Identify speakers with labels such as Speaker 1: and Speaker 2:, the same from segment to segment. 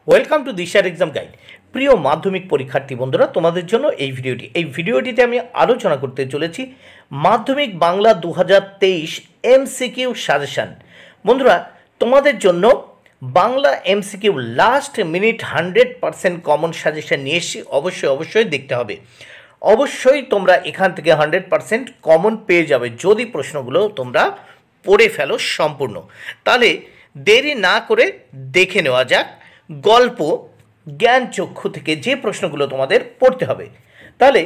Speaker 1: Welcome to দিশার exam guide. প্রিয় মাধ্যমিক পরীক্ষার্থী বন্ধুরা, তোমাদের জন্য এই ভিডিওটিতে আমি আলোচনা করতে চলেছি মাধ্যমিক বাংলা 2023 এমসিকিউ সাজেশন। বন্ধুরা, তোমাদের জন্য Bangla MCQ last minute 100% common suggestion নিয়ে এসেছি। অবশ্যই দেখতে হবে। অবশ্যই তোমরা এখান থেকে 100% কমন পেয়ে যাবে যদি প্রশ্নগুলো তোমরা পড়ে ফেলো সম্পূর্ণ। তাহলে দেরি না করে দেখে নেওয়া যাক গল্প জ্ঞানচক্ষু থেকে যে প্রশ্নগুলো তোমাদের পড়তে হবে। তাহলে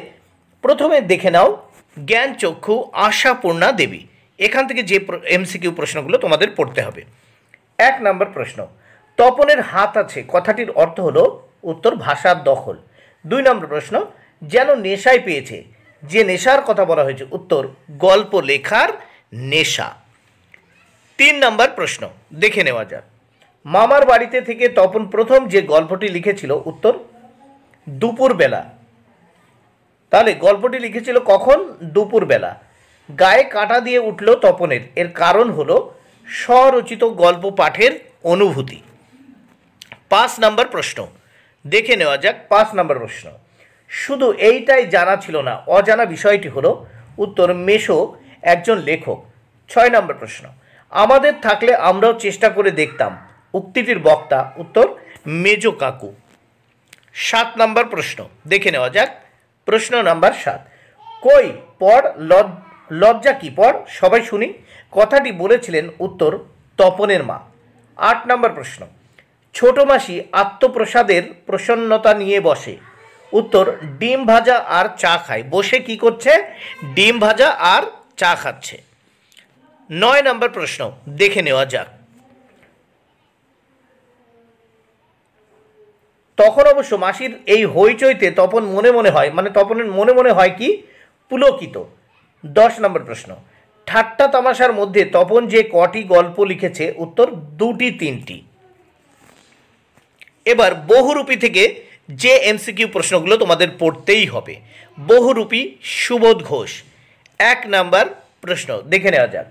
Speaker 1: প্রথমে দেখে নাও জ্ঞানচক্ষু আশাপূর্ণা দেবী। এখান থেকে যে এমসিকিউ প্রশ্নগুলো তোমাদের পড়তে হবে। 1 নম্বর প্রশ্ন, তপনের হাত আছে কথাটির অর্থ হলো উত্তর ভাষার দখল। 2 নম্বর প্রশ্ন, যেন নেশায় পেয়েছে, যে নেশার কথা বলা হয়েছে উত্তর গল্প লেখার নেশা। 3 নম্বর প্রশ্ন দেখে নেওয়া যাক, মামার বাড়িতে থেকে তপন প্রথম যে গল্পটি লিখেছিল উত্তর দুপুরবেলা। তাহলে গল্পটি লিখেছিল কখন? দুপুরবেলা। গায়ে কাঁটা দিয়ে উঠল তপনের, এর কারণ হলো স্বরচিত গল্প পাঠের অনুভূতি। 5 নম্বর প্রশ্ন দেখে নেওয়া যাক। 5 নম্বর প্রশ্ন, শুধু এইটাই জানা ছিল না, অজানা বিষয়টি হলো উত্তর মেশো একজন লেখক। 6 নম্বর প্রশ্ন, আমাদের থাকলে আমরাও চেষ্টা করে দেখতাম, উক্তিটির বক্তা উত্তর মেজো কাকু। 7 নম্বর প্রশ্ন দেখে নেওয়া যাক। প্রশ্ন নাম্বার 7, কই পড় লজ্জা কি পড় সবাই শুনি, কথাটি বলেছিলেন উত্তর তপনের মা। 8 নম্বর প্রশ্ন, ছোট মাসি আত্মপ্রসাদের প্রসন্নতা নিয়ে বসে, উত্তর ডিম ভাজা আর চা খায়। বসে কি করছে? ডিম ভাজা আর চা খাচ্ছে। 9 নম্বর প্রশ্ন দেখে নেওয়া যাক। তখন অবশ্য মাসির এই হইচইতে তপন মনে মনে হয়, তপনের মনে মনে হয় কি পুলকিত। 10 নম্বর প্রশ্ন, ঠাট্টা তামাশার মধ্যে তপন যে কটি গল্প লিখেছে উত্তর 2টি 3টি। এবার বহুরূপী থেকে যে এমসিকিউ প্রশ্নগুলো তোমাদের পড়তেই হবে। বহুরূপী সুবোধ ঘোষ। 1 নম্বর প্রশ্ন দেখে নেওয়া যাক,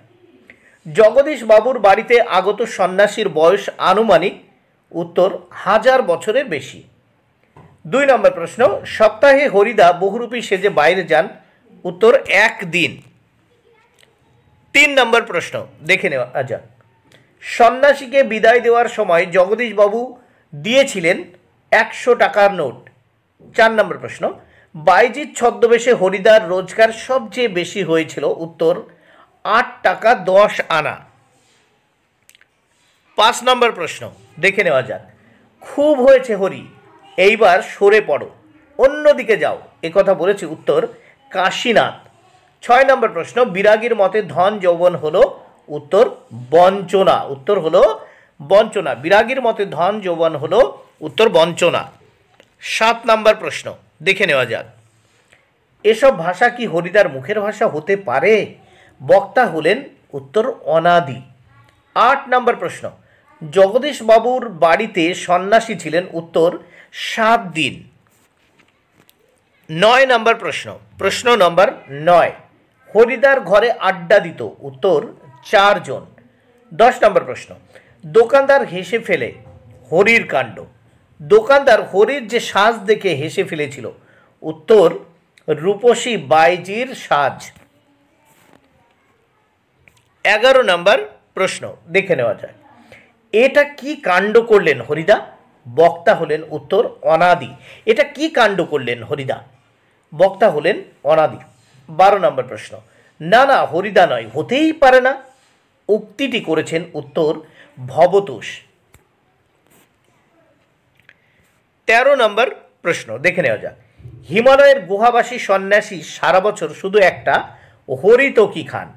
Speaker 1: জগদীশ বাবুর বাড়িতে আগত সন্ন্যাসীর বয়স আনুমানিক উত্তর 1000 বছরের বেশি। 2 নম্বর প্রশ্ন, সপ্তাহে হরিদা বহুরূপী সেজে বাইরে যান, উত্তর 1 দিন। 3 নম্বর প্রশ্ন দেখে নেওয়া যাক, সন্ন্যাসীকে বিদায় দেওয়ার সময় জগদীশবাবু দিয়েছিলেন 100 টাকার নোট। 4 নম্বর প্রশ্ন, বাইজিৎ ছদ্মবেশে হরিদার রোজগার সবচেয়ে বেশি হয়েছিল, উত্তর 8 টাকা 10 আনা। 5 নম্বর প্রশ্ন দেখে নেওয়া যাক, খুব হয়েছে হরি, এইবার সরে পড়ো, অন্যদিকে যাও, একথা বলেছে উত্তর কাশীনাথ। 6 নম্বর প্রশ্ন, বিরাগীর মতে ধন যৌবন হলো, উত্তর বঞ্চনা। উত্তর হলো বঞ্চনা। বিরাগীর মতে ধন যৌবন হলো, উত্তর বঞ্চনা। 7 নম্বর প্রশ্ন দেখে নেওয়া যাক, এসব ভাষা কি হরিদার মুখের ভাষা হতে পারে? বক্তা হলেন উত্তর অনাদি। 8 নম্বর প্রশ্ন, জগদীশ বাবুর বাড়িতে সন্ন্যাসী ছিলেন, উত্তর 7 দিন। 9 নম্বর প্রশ্ন নম্বর 9, হরিদার ঘরে আড্ডা দিত, উত্তর 4 জন। 10 নম্বর প্রশ্ন, দোকানদার হেসে ফেলে হরির কাণ্ড, দোকানদার হরির যে সাজ দেখে হেসে ফেলেছিল, উত্তর রূপসী বাইজির সাজ। 11 নম্বর প্রশ্ন দেখে নেওয়া যায়, এটা কি কাণ্ড করলেন হরিদা? বক্তা হলেন উত্তর অনাদি। এটা কি কাণ্ড করলেন হরিদা? বক্তা হলেন অনাদি। 12 নম্বর প্রশ্ন, না না হরিদা নয়, হতেই পারে না, উক্তিটি করেছেন উত্তর ভবতোষ। 13 নম্বর প্রশ্ন দেখে নেওয়া যাক, হিমালয়ের গুহাবাসী সন্ন্যাসী সারা বছর শুধু একটা হরিতকি খান,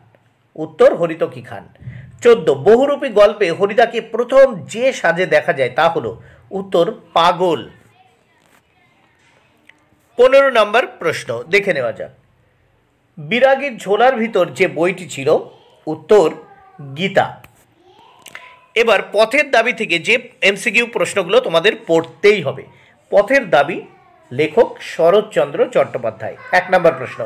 Speaker 1: উত্তর হরিতকি খান। 14, বহুরূপী গল্পে হরিদাকে প্রথম যে সাজে দেখা যায় তা হলো, উত্তর পাগল। 15 নম্বর প্রশ্ন দেখে নেওয়া যাক, বিরাগীর ঝোলার ভিতর যে বইটি ছিল, উত্তর গীতা। এবার পথের দাবি থেকে যে এমসিকিউ প্রশ্নগুলো তোমাদের পড়তেই হবে। পথের দাবি, লেখক শরৎচন্দ্র চট্টোপাধ্যায়। 1 নম্বর প্রশ্ন,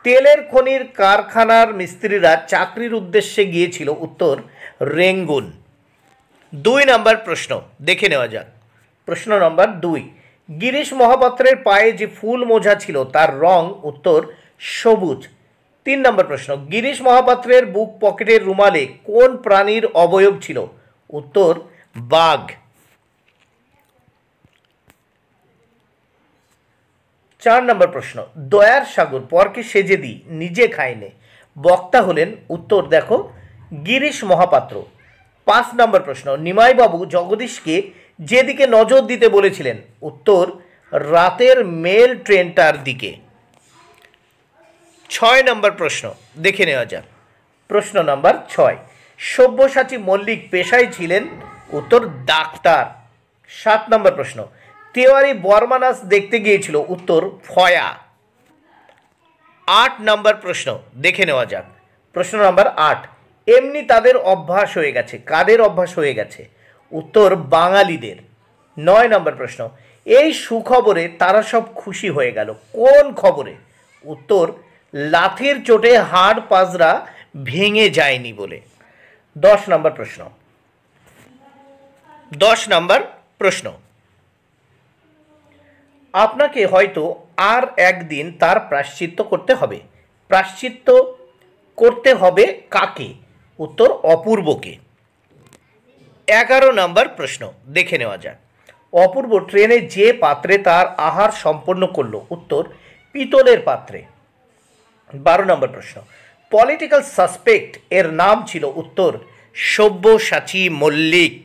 Speaker 1: তেলের খনির কারখানার মিস্ত্রিরা চাকরির উদ্দেশ্যে গিয়েছিল, উত্তর রেঙ্গুন। 2 নম্বর প্রশ্ন দেখে নেওয়া যাক, প্রশ্ন নম্বর 2, গিরিশ মহাপাত্রের পায়ে যে ফুল মোজা ছিল তার রং? উত্তর সবুজ। 3 নম্বর প্রশ্ন, গিরিশ মহাপাত্রের বুক পকেটের রুমালে কোন প্রাণীর অবয়ব ছিল? উত্তর বাঘ। 4 নম্বর প্রশ্ন, দয়ার সাগর পরকে সেজে দিই নিজে খাইনে, বক্তা হলেন? উত্তর দেখো গিরিশ মহাপাত্র। 5 নম্বর প্রশ্ন, নিমাইবাবু জগদীশকে যেদিকে নজর দিতে বলেছিলেন? উত্তর রাতের মেল ট্রেনটার দিকে। 6 নম্বর প্রশ্ন দেখে নেওয়া যাক। প্রশ্ন নম্বর 6, সব্যসাচী মল্লিক পেশায় ছিলেন? উত্তর ডাক্তার। 7 নম্বর প্রশ্ন, তেওয়ারি বর্মা নাচ দেখতে গিয়েছিল? উত্তর ফয়া। 8 নম্বর প্রশ্ন দেখে নেওয়া যাক। প্রশ্ন নম্বর 8, এমনি তাদের অভ্যাস হয়ে গেছে, কাদের অভ্যাস হয়ে গেছে? উত্তর বাঙালিদের। 9 নম্বর প্রশ্ন, এই সুখবরে তারা সব খুশি হয়ে গেল, কোন খবরে? উত্তর লাথির চোটে হাড় পাজরা ভেঙে যায়নি বলে। 10 নম্বর প্রশ্ন 10 নম্বর প্রশ্ন, আপনাকে হয়তো আর একদিন তার প্রায়শ্চিত্ত করতে হবে। প্রায়শ্চিত্ত করতে হবে কাকে? উত্তর অপূর্বকে। 11 নম্বর প্রশ্ন দেখে নেওয়া যাক। অপূর্ব ট্রেনে যে পাত্রে তার আহার সম্পন্ন করলো? উত্তর পিতলের পাত্রে। 12 নম্বর প্রশ্ন, পলিটিক্যাল সাসপেক্ট এর নাম ছিল? উত্তর সব্যসাচী মল্লিক।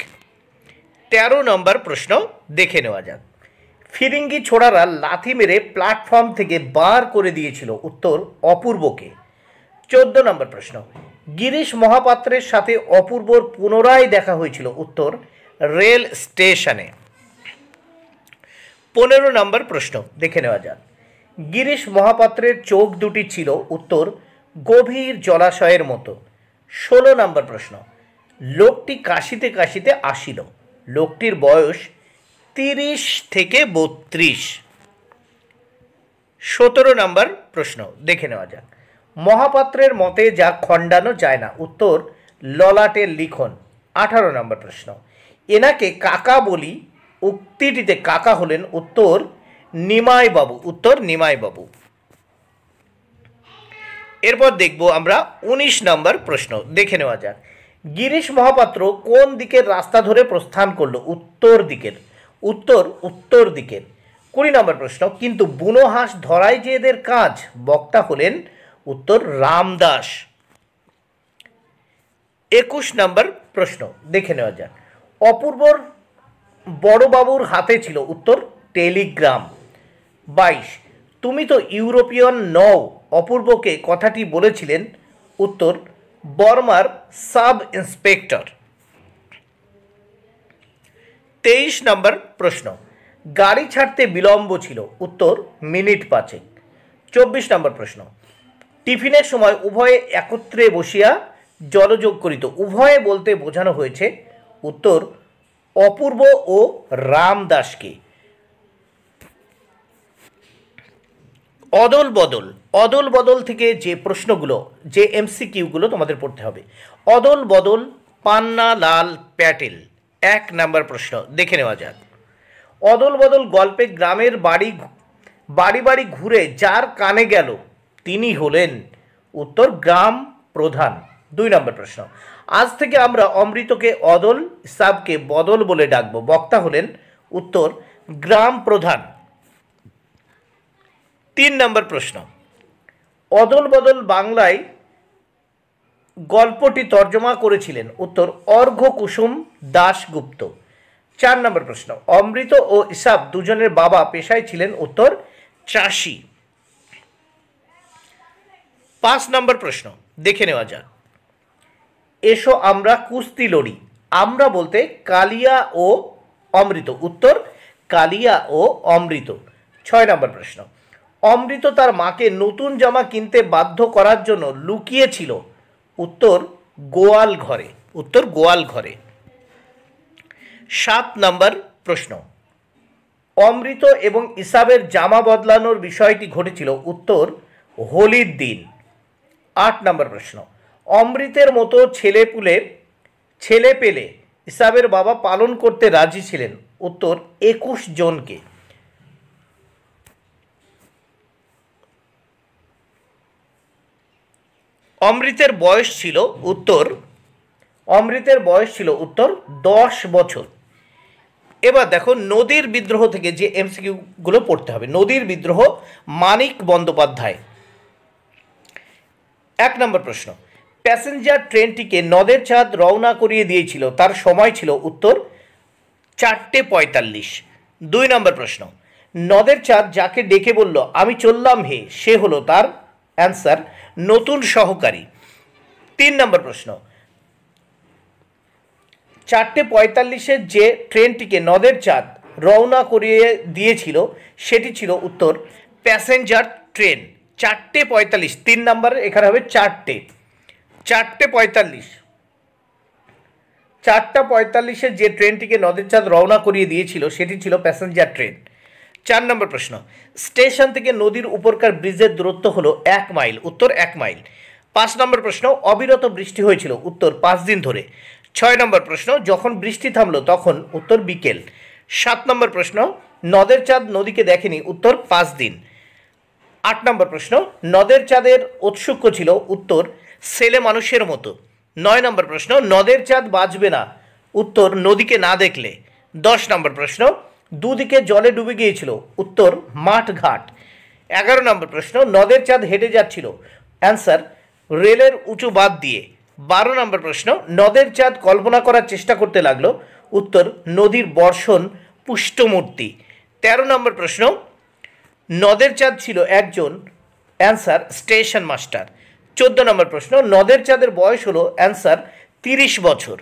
Speaker 1: 13 নম্বর প্রশ্ন দেখে নেওয়া যাক। ফিরিঙ্গি ছোড়ারা লাথি মেরে প্ল্যাটফর্ম থেকে বার করে দিয়েছিল? উত্তর অপূর্বকে। 14 নম্বর প্রশ্ন, গিরিশ মহাপাত্রের সাথে অপূর্বর পুনরায় দেখা হয়েছিল? উত্তর রেল স্টেশনে। 15 নম্বর প্রশ্ন দেখে নেওয়া যাক। গিরিশ মহাপাত্রের চোখ দুটি ছিল? উত্তর গভীর জলাশয়ের মতো। 16 নম্বর প্রশ্ন, লোকটি কাশিতে কাশিতে আসিল, লোকটির বয়স 30 থেকে 32। 17 নম্বর প্রশ্ন দেখে নেওয়া যাক। মহাপাত্রের মতে যা খণ্ডানো যায় না? উত্তর ললাটের লিখন। 18 নম্বর প্রশ্ন, এনাকে কাকা বলি, উক্তিটিতে কাকা হলেন? উত্তর নিমাইবাবু। উত্তর নিমাইবাবু। এরপর দেখব আমরা 19 নম্বর প্রশ্ন দেখে নেওয়া যাক। গিরিশ মহাপাত্র কোন দিকের রাস্তা ধরে প্রস্থান করলো? উত্তর দিকের। উত্তর উত্তর দিকের। 20 নম্বর প্রশ্ন, কিন্তু বুনো হাঁস ধরাই যে এদের কাজ, বক্তা হলেন? উত্তর রামদাস। 21 নম্বর প্রশ্ন দেখে নেওয়া যাক। অপূর্বর বড়বাবুর হাতে ছিল? উত্তর টেলিগ্রাম। 22, তুমি তো ইউরোপিয়ান নও, অপূর্বকে কথাটি বলেছিলেন? উত্তর বর্মার সাব ইন্সপেক্টর। 23 নম্বর প্রশ্ন, গাড়ি ছাড়তে বিলম্ব ছিল? উত্তর মিনিট 5। 24 নম্বর প্রশ্ন, টিফিনের সময় উভয়ে একত্রে বসিয়া জলযোগ করিত, উভয়ে বলতে বোঝানো হয়েছে? উত্তর অপূর্ব ও রামদাসকে। অদল বদল, অদল বদল থেকে যে প্রশ্নগুলো, যে এমসিকিউগুলো তোমাদের পড়তে হবে। অদল বদল পান্না লাল প্যাটেল। 1 নম্বর প্রশ্ন দেখে নেওয়া যাক। অদল বদল গল্পে গ্রামের বাড়ি বাড়ি ঘুরে যার কানে গেল তিনি হলেন? উত্তর গ্রাম প্রধান। 2 নম্বর প্রশ্ন, আজ থেকে আমরা অমৃতকে অদল, ইসাবকে বদল বলে ডাকবো, বক্তা হলেন? উত্তর গ্রাম প্রধান। 3 নম্বর প্রশ্ন, অদল বদল বাংলায় গল্পটি তর্জমা করেছিলেন? উত্তর অর্ঘ্য কুসুম দাশগুপ্ত। 4 নম্বর প্রশ্ন, অমৃত ও ইসাব দুজনের বাবা পেশায় ছিলেন? উত্তর চাষি। 5 নম্বর প্রশ্ন দেখে নেওয়া যাক। এসো আমরা কুস্তি লড়ি, আমরা বলতে কালিয়া ও অমৃত, উত্তর কালিয়া ও অমৃত। 6 নম্বর প্রশ্ন, অমৃত তার মাকে নতুন জামা কিনতে বাধ্য করার জন্য লুকিয়েছিল? উত্তর গোয়াল ঘরে। উত্তর গোয়াল ঘরে। 7 নম্বর প্রশ্ন, অমৃত এবং ইসাবের জামা বদলানোর বিষয়টি ঘটেছিল? উত্তর হোলির দিন। 8 নম্বর প্রশ্ন, অমৃতের মতো ছেলে পেলে ইসাবের বাবা পালন করতে রাজি ছিলেন? উত্তর 21 জনকে। অমৃতের বয়স ছিল উত্তর 10 বছর। এবার দেখো নদীর বিদ্রোহ থেকে যে এমসিকিউগুলো পড়তে হবে। নদীর বিদ্রোহ, মানিক বন্দ্যোপাধ্যায়। 1 নম্বর প্রশ্ন, প্যাসেঞ্জার ট্রেনটিকে নদের চাঁদ রওনা করিয়ে দিয়েছিল, তার সময় ছিল উত্তর 4:45। 2 নম্বর প্রশ্ন, নদের চাঁদ যাকে ডেকে বলল আমি চললাম হে, সে হলো তার অ্যান্সার নতুন সহকারী। 3 নম্বর প্রশ্ন, 4:45 যে ট্রেনটিকে নদের চাঁদ রওনা করিয়ে দিয়েছিল সেটি ছিল উত্তর প্যাসেঞ্জার ট্রেন। 4:45, 3 নম্বরের এখানে হবে 4:45। 4:45 যে ট্রেনটিকে নদের চাঁদ রওনা করিয়ে দিয়েছিল সেটি ছিল প্যাসেঞ্জার ট্রেন। 4 নম্বর প্রশ্ন, স্টেশন থেকে নদীর উপরকার ব্রিজের দূরত্ব হলো 1 মাইল, উত্তর 1 মাইল। 5 নম্বর প্রশ্ন, অবিরত বৃষ্টি হয়েছিল, উত্তর 5 দিন ধরে। 6 নম্বর প্রশ্ন, যখন বৃষ্টি থামলো তখন, উত্তর বিকেল। 7 নম্বর প্রশ্ন, নদের চাঁদ নদীকে দেখেনি, উত্তর 5 দিন। 8 নম্বর প্রশ্ন, নদের চাঁদের ঔৎসুক্য ছিল, উত্তর ছেলে মানুষের মতো। 9 নম্বর প্রশ্ন, নদের চাঁদ বাঁচবে না, উত্তর নদীকে না দেখলে। 10 নম্বর প্রশ্ন, দুদিকে জলে ডুবে গিয়েছিল, উত্তর মাঠ ঘাট। 11 নম্বর প্রশ্ন, নদের চাঁদ হেঁটে যাচ্ছিল, অ্যান্সার রেলের উঁচু বাঁধ দিয়ে। 12 নম্বর প্রশ্ন, নদের চাঁদ কল্পনা করার চেষ্টা করতে লাগলো, উত্তর নদীর বর্ষণ পুষ্টমূর্তি। 13 নম্বর প্রশ্ন, নদের চাঁদ ছিল একজন, অ্যান্সার স্টেশন মাস্টার। 14 নম্বর প্রশ্ন, নদের চাঁদের বয়স হলো, অ্যান্সার 30 বছর।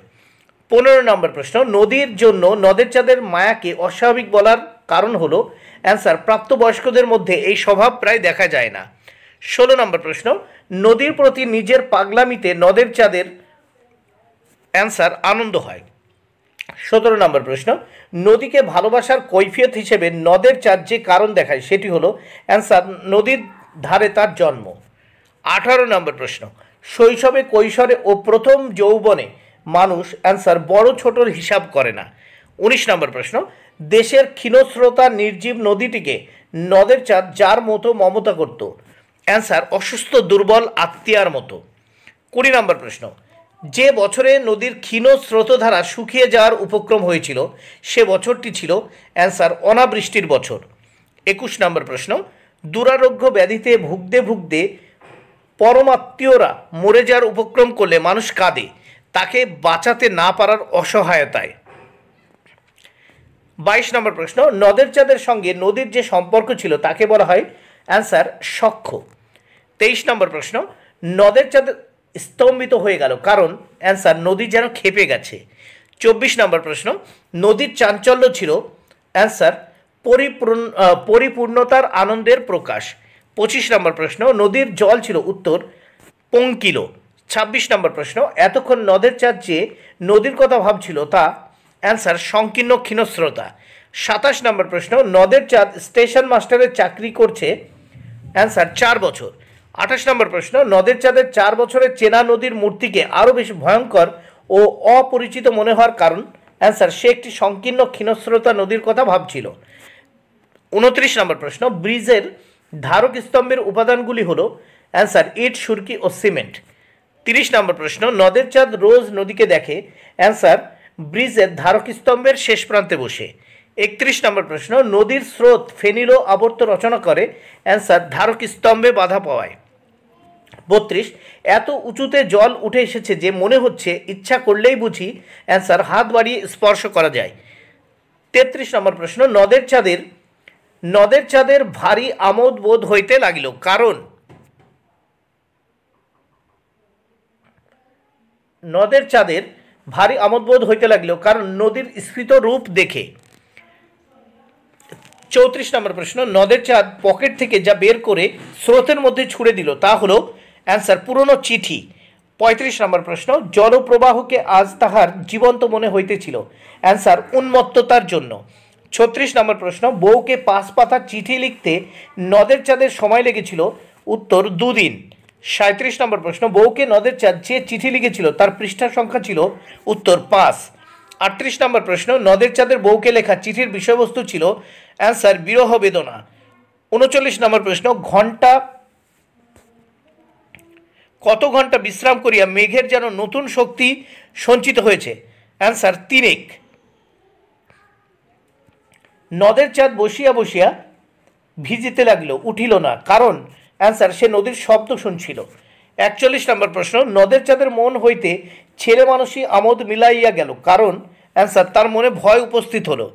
Speaker 1: 15 নম্বর প্রশ্ন, নদীর জন্য নদের চাঁদের মায়াকে অস্বাভাবিক বলার কারণ হলো, অ্যান্সার প্রাপ্তবয়স্কদের মধ্যে এই স্বভাব প্রায় দেখা যায় না। 16 নম্বর প্রশ্ন, নদীর প্রতি নিজের পাগলামিতে নদের চাঁদের, অ্যান্সার আনন্দ হয়। 17 নম্বর প্রশ্ন, নদীকে ভালোবাসার কৈফিয়ত হিসেবে নদের চাঁদ যে কারণ দেখায় সেটি হলো, অ্যান্সার নদীর ধারে তার জন্ম। 18 নম্বর প্রশ্ন, শৈশবে, কৈশোরে ও প্রথম যৌবনে মানুষ, অ্যান্সার বড় ছোটর হিসাব করে না। 19 নম্বর প্রশ্ন, দেশের ক্ষীণস্রোতা নির্জীব নদীটিকে নদের চাঁদ যার মতো মমতা করত, অ্যান্সার অসুস্থ দুর্বল আত্মীয়ার মতো। 20 নম্বর প্রশ্ন, যে বছরে নদীর ক্ষীণ স্রোতধারা শুকিয়ে যাওয়ার উপক্রম হয়েছিল সে বছরটি ছিল, অ্যান্সার অনাবৃষ্টির বছর। 21 নম্বর প্রশ্ন, দুরারোগ্য ব্যাধিতে ভুগতে ভুগতে পরমাত্মীয়রা মরে যাওয়ার উপক্রম করলে মানুষ কাঁদে, তাকে বাঁচাতে না পারার অসহায়তায়। 22 নম্বর প্রশ্ন, নদের চাঁদের সঙ্গে নদীর যে সম্পর্ক ছিল তাকে বলা হয়, অ্যান্সার সখ্য। 23 নম্বর প্রশ্ন, নদের চাঁদ স্তম্ভিত হয়ে গেল কারণ, অ্যান্সার নদী যেন ক্ষেপে গেছে। 24 নম্বর প্রশ্ন, নদীর চাঞ্চল্য ছিল, অ্যান্সার পরিপূর্ণতার আনন্দের প্রকাশ। 25 নম্বর প্রশ্ন, নদীর জল ছিল, উত্তর পঙ্কিল। 26 নম্বর প্রশ্ন, এতক্ষণ নদের চাঁদ যে নদীর কথা ভাবছিল তা, অ্যান্সার সংকীর্ণ ক্ষীণস্রোতা। 27 নম্বর প্রশ্ন, নদের চাঁদ স্টেশন মাস্টারের চাকরি করছে, অ্যান্সার 4 বছর। 28 নম্বর প্রশ্ন, নদের চাঁদের 4 বছরের চেনা নদীর মূর্তিকে আরও বেশি ভয়ঙ্কর ও অপরিচিত মনে হওয়ার কারণ, অ্যান্সার সে একটি সংকীর্ণ ক্ষীণস্রোতা নদীর কথা ভাবছিল। 29 নম্বর প্রশ্ন, ব্রিজের ধারক স্তম্ভের উপাদানগুলি হলো, অ্যান্সার ইট, সুরকি ও সিমেন্ট। 30 নম্বর প্রশ্ন, নদের চাঁদ রোজ নদীকে দেখে, অ্যান্সার ব্রিজের ধারক স্তম্ভের শেষ প্রান্তে বসে। 31 নম্বর প্রশ্ন, নদীর স্রোত ফেনিল আবর্ত রচনা করে, অ্যান্সার ধারক স্তম্ভে বাধা পাওয়ায়। 32, এত উঁচুতে জল উঠে এসেছে যে মনে হচ্ছে ইচ্ছা করলেই বুঝি, অ্যান্সার হাত বাড়িয়ে স্পর্শ করা যায়। 33 নম্বর প্রশ্ন, নদের চাঁদের ভারী আমোদ বোধ হইতে লাগিল কারণ, নদের চাঁদের ভারী আমোদবোধ হইতে লাগলো কারণ নদীর স্ফীত রূপ দেখে। 34 নম্বর প্রশ্ন, নদের চাঁদ পকেট থেকে যা বের করে স্রোতের মধ্যে ছুড়ে দিল তা হলো, অ্যান্সার পুরনো চিঠি। 35 নম্বর প্রশ্ন, জলপ্রবাহকে আজ তাহার জীবন্ত মনে হইতেছিল, অ্যান্সার উন্মত্ততার জন্য। 36 নম্বর প্রশ্ন, বউকে 5 পাতার চিঠি লিখতে নদের চাঁদের সময় লেগেছিল, উত্তর 2 দিন। 37 নম্বর প্রশ্ন, বউকে নদের চাঁদ যে চিঠি লিখেছিল তার পৃষ্ঠা সংখ্যা ছিল, উত্তর 5। 38 নম্বর প্রশ্ন, নদের চাঁদের বউকে লেখা চিঠির বিষয়বস্তু ছিল অ্যান্সার বিরহ বেদনা। 39 নম্বর প্রশ্ন, কত ঘন্টা বিশ্রাম করিয়া মেঘের যেন নতুন শক্তি সঞ্চিত হয়েছে? অ্যান্সার তিনেক। নদের চাঁদ বসিয়া বসিয়া ভিজিতে লাগিল, উঠিল না, কারণ? অ্যান্সার সে নদীর শব্দ শুনছিল। 41 নম্বর প্রশ্ন, নদের চাঁদের মন হইতে ছেলে মানুষই আমোদ মিলাইয়া গেল, কারণ? অ্যান্সার তার মনে ভয় উপস্থিত হলো।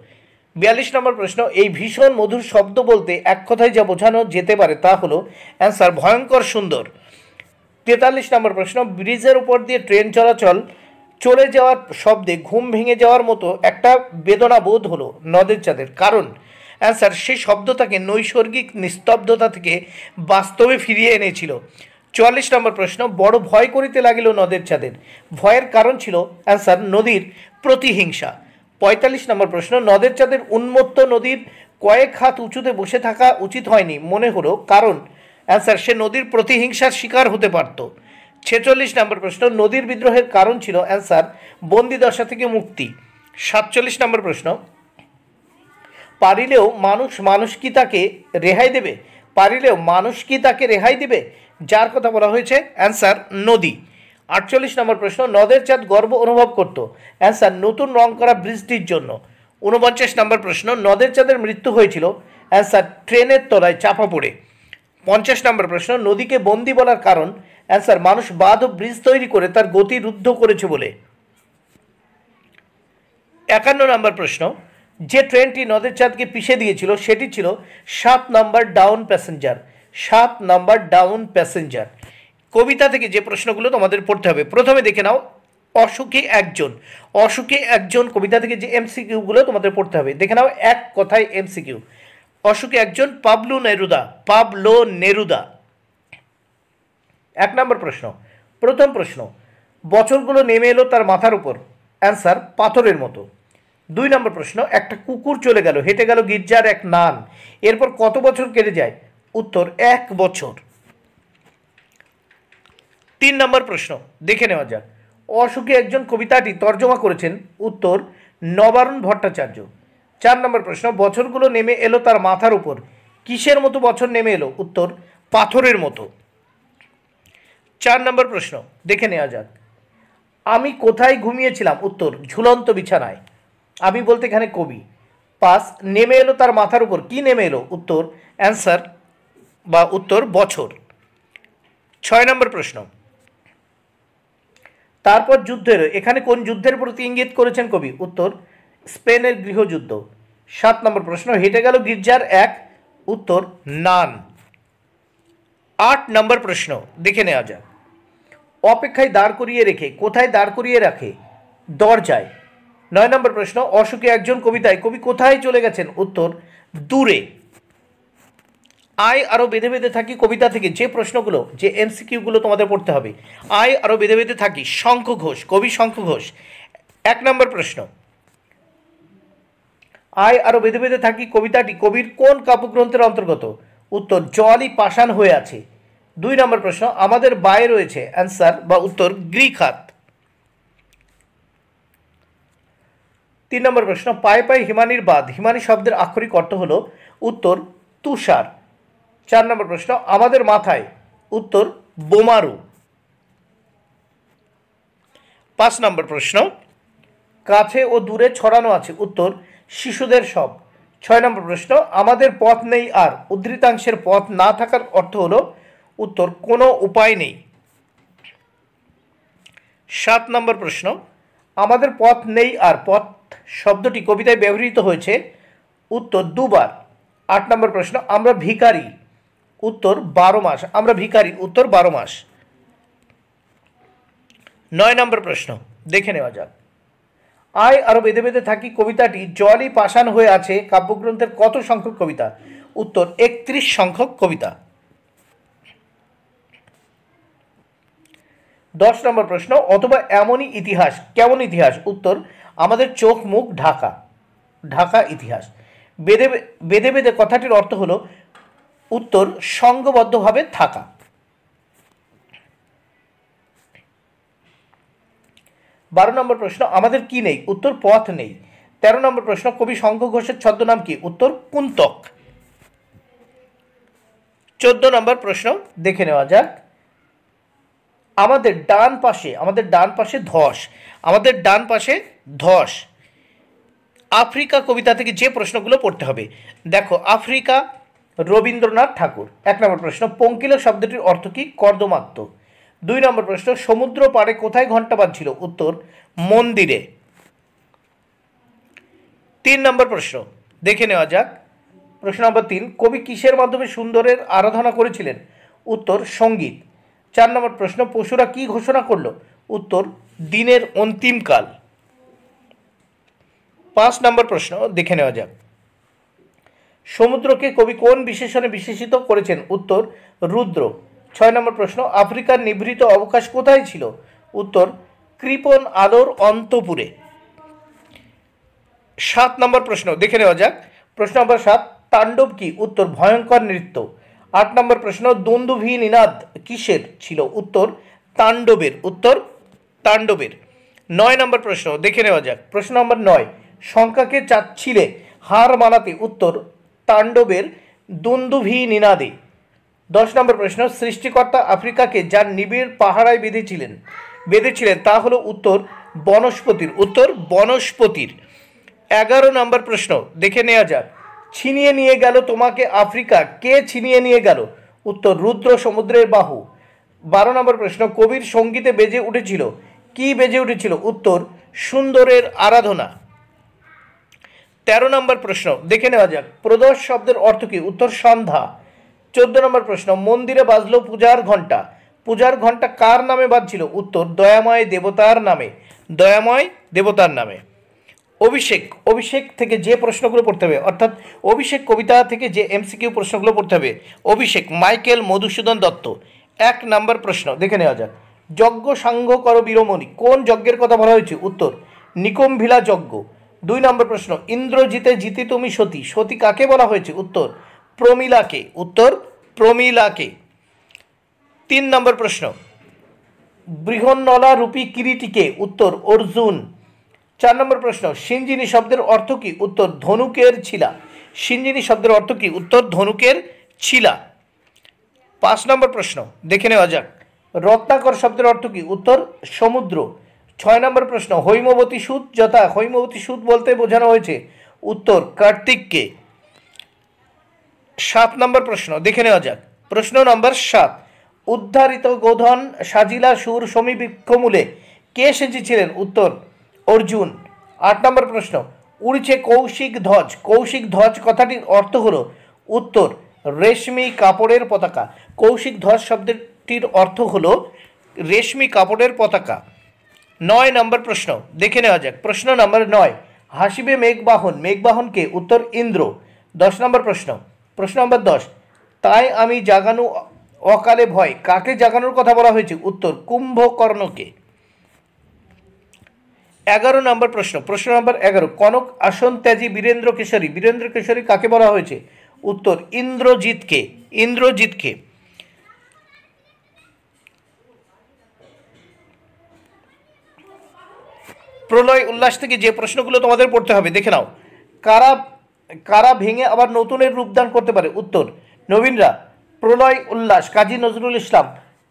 Speaker 1: 42 নম্বর প্রশ্ন, এই ভীষণ মধুর শব্দ বলতে এক কথায় যা বোঝানো যেতে পারে তা হলো? অ্যান্সার ভয়ঙ্কর সুন্দর। 43 নম্বর প্রশ্ন, ব্রিজের উপর দিয়ে ট্রেন চলে যাওয়ার শব্দে ঘুম ভেঙে যাওয়ার মতো একটা বেদনা বোধ হলো নদের চাঁদের, কারণ? অ্যান্সার সেই শব্দ তাকে নৈসর্গিক নিস্তব্ধতা থেকে বাস্তবে ফিরিয়ে এনেছিল। 44 নম্বর প্রশ্ন, বড় ভয় করিতে লাগিল নদের চাঁদের, ভয়ের কারণ ছিল? অ্যান্সার নদীর প্রতিহিংসা। 45 নম্বর প্রশ্ন, নদের চাঁদের উন্মত্ত নদীর কয়েক হাত উঁচুতে বসে থাকা উচিত হয়নি মনে হলো, কারণ? অ্যান্সার সে নদীর প্রতিহিংসার শিকার হতে পারত। 46 নম্বর প্রশ্ন, নদীর বিদ্রোহের কারণ ছিল? অ্যান্সার বন্দি দশা থেকে মুক্তি। 47 নম্বর প্রশ্ন, পারিলেও মানুষ কি তাকে রেহাই দেবে? পারিলেও মানুষ কি তাকে রেহাই দেবে? যার কথা বলা হয়েছে? অ্যান্সার নদী। 48 নম্বর প্রশ্ন, নদের চাঁদ গর্ব অনুভব করত? অ্যান্সার নতুন রং করা ব্রিজটির জন্য। 49 নম্বর প্রশ্ন, নদের চাঁদের মৃত্যু হয়েছিল? অ্যান্সার ট্রেনের তলায় চাপা পড়ে। 50 নম্বর প্রশ্ন, নদীকে বন্দি বলার কারণ? অ্যান্সার মানুষ বাঁধ ও ব্রিজ তৈরি করে তার গতি রুদ্ধ করেছে বলে। 51 নম্বর প্রশ্ন, যে ট্রেনটি নদের চাঁদকে পিষে দিয়েছিল সেটি ছিল 7 নম্বর ডাউন প্যাসেঞ্জার। 7 নম্বর ডাউন প্যাসেঞ্জার। কবিতা থেকে যে প্রশ্নগুলো তোমাদের পড়তে হবে, প্রথমে দেখে নাও অসুখে একজন। অসুখে একজন কবিতা থেকে যে এমসিকিউগুলো তোমাদের পড়তে হবে, দেখে নাও এক কথায় এমসিকিউ। অসুখে একজন পাবলো নেরুদা। 1 নম্বর প্রশ্ন, প্রথম প্রশ্ন, বছরগুলো নেমে এলো তার মাথার উপর। অ্যান্সার পাথরের মতো। 2 নম্বর প্রশ্ন, একটা কুকুর চলে গেল, হেঁটে গেল গির্জার এক নান, এরপর কত বছর কেটে যায়? উত্তর 1 বছর। 3 নম্বর প্রশ্ন দেখে নেওয়া যাক, অসুখে একজন কবিতাটি তর্জমা করেছেন? উত্তর নবারুণ ভট্টাচার্য। 4 নম্বর প্রশ্ন, বছরগুলো নেমে এলো তার মাথার উপর, কিসের মতো বছর নেমে এলো? উত্তর পাথরের মতো। 4 নম্বর প্রশ্ন দেখে নেওয়া যাক, আমি কোথায় ঘুমিয়েছিলাম? উত্তর ঝুলন্ত বিছানায়। আমি বলতে এখানে কবি। 5, নেমে এলো তার মাথার উপর, কি নেমে এলো? উত্তর অ্যান্সার বা উত্তর বছর। 6 নম্বর প্রশ্ন, তারপর যুদ্ধ এলো, এখানে কোন যুদ্ধের প্রতি ইঙ্গিত করেছেন কবি? উত্তর স্পেনের গৃহযুদ্ধ। 7 নম্বর প্রশ্ন, হেঁটে গেল গির্জার এক, উত্তর নান। 8 নম্বর প্রশ্ন দেখে নেওয়া যাক, অপেক্ষায় দাঁড় করিয়ে রেখে, কোথায় দাঁড় করিয়ে রাখে? দরজায়। 9 নম্বর প্রশ্ন, অসুখে একজন কবিতায় কবি কোথায় চলে গেছেন? উত্তর দূরে। আয় আরও বেঁধে বেঁধে থাকি কবিতা থেকে যে প্রশ্নগুলো, যে এমসিকিউগুলো তোমাদের পড়তে হবে, আয় আরও বেঁধে বেঁধে থাকি, শঙ্খ ঘোষ, কবি শঙ্খ ঘোষ। 1 নম্বর প্রশ্ন, আয় আরও বেঁধে বেঁধে থাকি কবিতাটি কবির কোন কাব্যগ্রন্থের অন্তর্গত? উত্তর জলই পাষাণ হয়ে আছে। 2 নম্বর প্রশ্ন, আমাদের বায়ে রয়েছে? অ্যান্সার বা উত্তর গ্রিক হাত। 3 নম্বর প্রশ্ন, পায়ে পায়ে হিমানির বাঁধ, হিমানি শব্দের আক্ষরিক অর্থ হলো? উত্তর তুষার। 4 নম্বর প্রশ্ন, আমাদের মাথায়? উত্তর বোমারু। 5 নম্বর প্রশ্ন, কাছে ও দূরে ছড়ানো আছে? উত্তর শিশুদের সব। 6 নম্বর প্রশ্ন, আমাদের পথ নেই আর, উদ্ধৃতাংশের পথ না থাকার অর্থ হলো? উত্তর কোনো উপায় নেই। 7 নম্বর প্রশ্ন, আমাদের পথ নেই আর, পথ শব্দটি কবিতায় ব্যবহৃত হয়েছে? উত্তর 2 বার। 8 নম্বর প্রশ্ন, আমরা ভিখারি? উত্তর 12 মাস। আমরা ভিখারি, উত্তর 12 মাস। 9 নম্বর প্রশ্ন দেখে নেওয়া যাক, আয় আরো বেঁধে বেঁধে থাকি কবিতাটি জলই পাষাণ হয়ে আছে কাব্যগ্রন্থের কত সংখ্যক কবিতা? উত্তর 31 সংখ্যক কবিতা। 10 নম্বর প্রশ্ন, অথবা এমনই ইতিহাস, কেমন ইতিহাস? উত্তর আমাদের চোখ মুখ ঢাকা, ঢাকা ইতিহাস। বেঁধে বেঁধে বেঁধে কথাটির অর্থ হলো? উত্তর সংঘবদ্ধভাবে থাকা। 12 নম্বর প্রশ্ন আমাদের কি নেই, উত্তর পথ নেই। 13 নম্বর প্রশ্ন কবি শঙ্খ ঘোষের ছদ্মনাম কি, উত্তর কুন্তক। 14 নম্বর প্রশ্ন দেখে নেওয়া যাক, আমাদের ডান পাশে ধস, আফ্রিকা কবিতা থেকে যে প্রশ্নগুলো পড়তে হবে। দেখো, আফ্রিকা রবীন্দ্রনাথ ঠাকুর। 1 নম্বর প্রশ্ন পঙ্কিলা শব্দটির অর্থ কি, কর্দমাক্ত। 2 নম্বর প্রশ্ন সমুদ্র পাড়ে কোথায় ঘণ্টা বাজছিল, উত্তর মন্দিরে। 3 নম্বর প্রশ্ন দেখে নেওয়া যাক, প্রশ্ন নম্বর 3 কবি কিসের মাধ্যমে সুন্দরের আরাধনা করেছিলেন, উত্তর সঙ্গীত। 4 নম্বর প্রশ্ন পশুরা কি ঘোষণা করলো, উত্তর দিনের অন্তিমকাল। 5 নম্বর প্রশ্ন দেখে নেওয়া যাক, সমুদ্রকে কবি কোন বিশেষণে বিশেষিত করেছেন, উত্তর রুদ্র। 6 নম্বর প্রশ্ন আফ্রিকার নিভৃত অবকাশ কোথায় ছিল, উত্তর কৃপণ আলোর অন্তপুরে। 7 নম্বর প্রশ্ন দেখে নেওয়া যাক, প্রশ্ন নম্বর 7 তাণ্ডব কি, উত্তর ভয়ঙ্কর নৃত্য। 8 নম্বর প্রশ্ন দুন্দুভি নিনাদ কিসের ছিল, উত্তর তাণ্ডবের। 9 নম্বর প্রশ্ন দেখে নেওয়া যাক, প্রশ্ন নম্বর 9 শঙ্কাকে চাচ্ছিলে হার মানাতে, উত্তর তাণ্ডবের দুন্দুভি নিনাদে। 10 নম্বর প্রশ্ন সৃষ্টিকর্তা আফ্রিকাকে যার নিবিড় পাহারায় বেঁধেছিলেন তা হলো, উত্তর বনস্পতির। 11 নম্বর প্রশ্ন দেখে নেওয়া যাক, ছিনিয়ে নিয়ে গেল তোমাকে আফ্রিকা, কে ছিনিয়ে নিয়ে গেল, উত্তর রুদ্র সমুদ্রের বাহু। 12 নম্বর প্রশ্ন কবির সঙ্গীতে বেজে উঠেছিল কি, উত্তর সুন্দরের আরাধনা। 13 নম্বর প্রশ্ন দেখে নেওয়া যাক, প্রদোষ শব্দের অর্থ কি, উত্তর সন্ধ্যা। 14 নম্বর প্রশ্ন মন্দিরে বাজলো পূজার ঘণ্টা কার নামে বাজছিল, উত্তর দয়াময় দেবতার নামে। অভিষেক থেকে যে প্রশ্নগুলো পড়তে হবে, অর্থাৎ অভিষেক কবিতা থেকে যে এমসিকিউ প্রশ্নগুলো পড়তে হবে, অভিষেক মাইকেল মধুসূদন দত্ত। 1 নম্বর প্রশ্ন দেখে নেওয়া যাক, যজ্ঞ সাঙ্গ কর বীরমণি কোন যজ্ঞের কথা বলা হয়েছে, উত্তর নিকুম্ভিলা যজ্ঞ। 2 নম্বর প্রশ্ন ইন্দ্রজিতে জিতে তুমি সতী কাকে বলা হয়েছে, উত্তর প্রমীলাকে। 3 নম্বর প্রশ্ন বৃহন্নলা রূপী কিরীটিকে, উত্তর অর্জুন। 4 নম্বর প্রশ্ন সিঞ্জিনী শব্দের অর্থ কি, উত্তর ধনুকের ছিলা। 5 নম্বর প্রশ্ন দেখে নেওয়া যাক, রত্নাকর শব্দের অর্থ কি, উত্তর সমুদ্র। 6 নম্বর প্রশ্ন হৈমবতী সুত বলতে বোঝানো হয়েছে, উত্তর কার্তিককে। 7 নম্বর প্রশ্ন দেখে নেওয়া যাক, প্রশ্ন নম্বর 7 উদ্ধারিত গোধন সাজিলা সুর সমীবৃক্ষমূলে কে সেজেছিলেন, উত্তর অর্জুন। 8 নম্বর প্রশ্ন উড়ছে কৌশিক ধ্বজ কথাটির অর্থ হলো, উত্তর রেশমি কাপড়ের পতাকা। কৌশিক ধ্বজ শব্দটির অর্থ হলো রেশমি কাপড়ের পতাকা। 9 নম্বর প্রশ্ন দেখে নেওয়া যাক, প্রশ্ন নম্বর 9 হাসিবে মেঘবাহনকে, উত্তর ইন্দ্র। 10 নম্বর প্রশ্ন নম্বর 10 তাই আমি জাগানো অকালে ভয় কাকে জাগানোর কথা বলা হয়েছে, উত্তর কুম্ভকর্ণকে। 11 নম্বর প্রশ্ন নম্বর 11 কনক আসন ত্যাজি বীরেন্দ্র কেশরী কাকে বলা হয়েছে, উত্তর ইন্দ্রজিৎকে। প্রলয় উল্লাস থেকে যে প্রশ্নগুলো তোমাদের পড়তে হবে দেখে নাও, কারা ভেঙে আবার নতুনের রূপদান করতে পারে, উত্তর নবীনরা। প্রলয় উল্লাস কাজী নজরুল ইসলাম,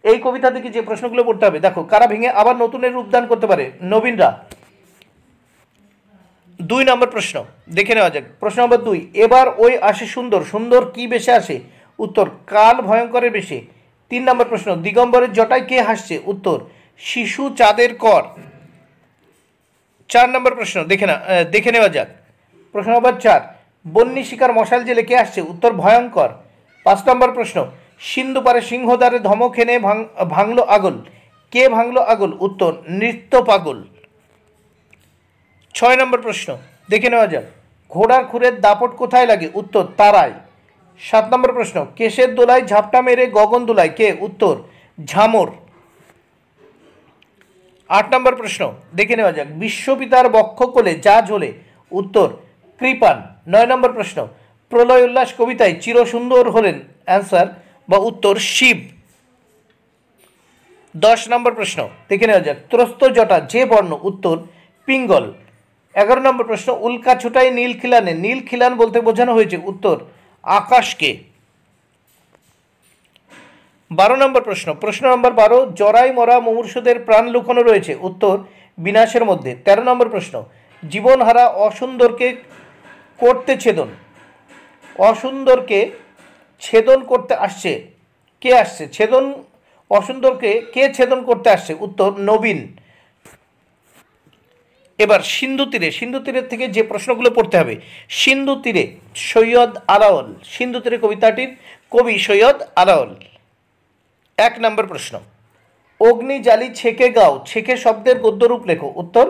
Speaker 1: এই কবিতা থেকে যে প্রশ্নগুলো পড়তে হবে, দেখো কারা ভেঙে আবার নতুনের রূপদান করতে পারে, নবীনরা। 2 নম্বর প্রশ্ন দেখে নেওয়া যাক, প্রশ্ন নম্বর 2 এবার ওই আসে সুন্দর কি বেশে আসে, উত্তর কাল ভয়ঙ্করের বেশে। 3 নম্বর প্রশ্ন দিগম্বরের জটায় কে হাসছে, উত্তর শিশু চাঁদের কর। 4 নম্বর প্রশ্ন দেখে নেওয়া যাক, প্রশ্ন নম্বর 4 বন্যী শিকার মশাল জেলে কে আসছে, উত্তর ভয়ঙ্কর। 5 নম্বর প্রশ্ন সিন্ধু পারে সিংহদ্বারে ধমক এনে ভাঙলো আগল, কে ভাঙলো আগল, উত্তর নৃত্য পাগল। 6 নম্বর প্রশ্ন দেখে নেওয়া যাক, ঘোড়ার খুরের দাপট কোথায় লাগে, উত্তর তারায়। 7 নম্বর প্রশ্ন কেশের দোলায় ঝাপটা মেরে গগন দোলায় কে, উত্তর ঝামর। 8 নম্বর প্রশ্ন দেখে নেওয়া যাক, বিশ্বপিতার বক্ষ কোলে যা ঝোলে, উত্তর কৃপান। 9 নম্বর প্রশ্ন প্রলয় উল্লাস কবিতায় চিরসুন্দর হলেন, অ্যান্সার বা উত্তর শিব। 10 নম্বর প্রশ্ন দেখে নেওয়া যাক, ত্রস্ত জটা যে বর্ণ, উত্তর পিঙ্গল। 11 নম্বর প্রশ্ন, উল্কা ছুটাই নীল খিলানে, নীল খিলান বলতে বোঝানো হয়েছে, উত্তর আকাশকে। 12 নম্বর প্রশ্ন, প্রশ্ন নম্বর 12, জরাই মরা মুমূর্ষুদের প্রাণ লুকানো রয়েছে, উত্তর বিনাশের মধ্যে। 13 নম্বর প্রশ্ন, জীবনহারা অসুন্দরকে করতে ছেদন, অসুন্দরকে ছেদন করতে আসছে, কে আসছে ছেদন, অসুন্দরকে কে ছেদন করতে আসছে, উত্তর নবীন। এবার সিন্ধু তীরে, সিন্ধু তীরের থেকে যে প্রশ্নগুলো পড়তে হবে, সিন্ধু তীরে সৈয়দ আলাওল, সিন্ধু তীরে কবিতাটির কবি সৈয়দ আলাওল। 1 নম্বর প্রশ্ন, অগ্নি জালি ছেকে গাও, ছেকে শব্দের গদ্যরূপ লেখো, উত্তর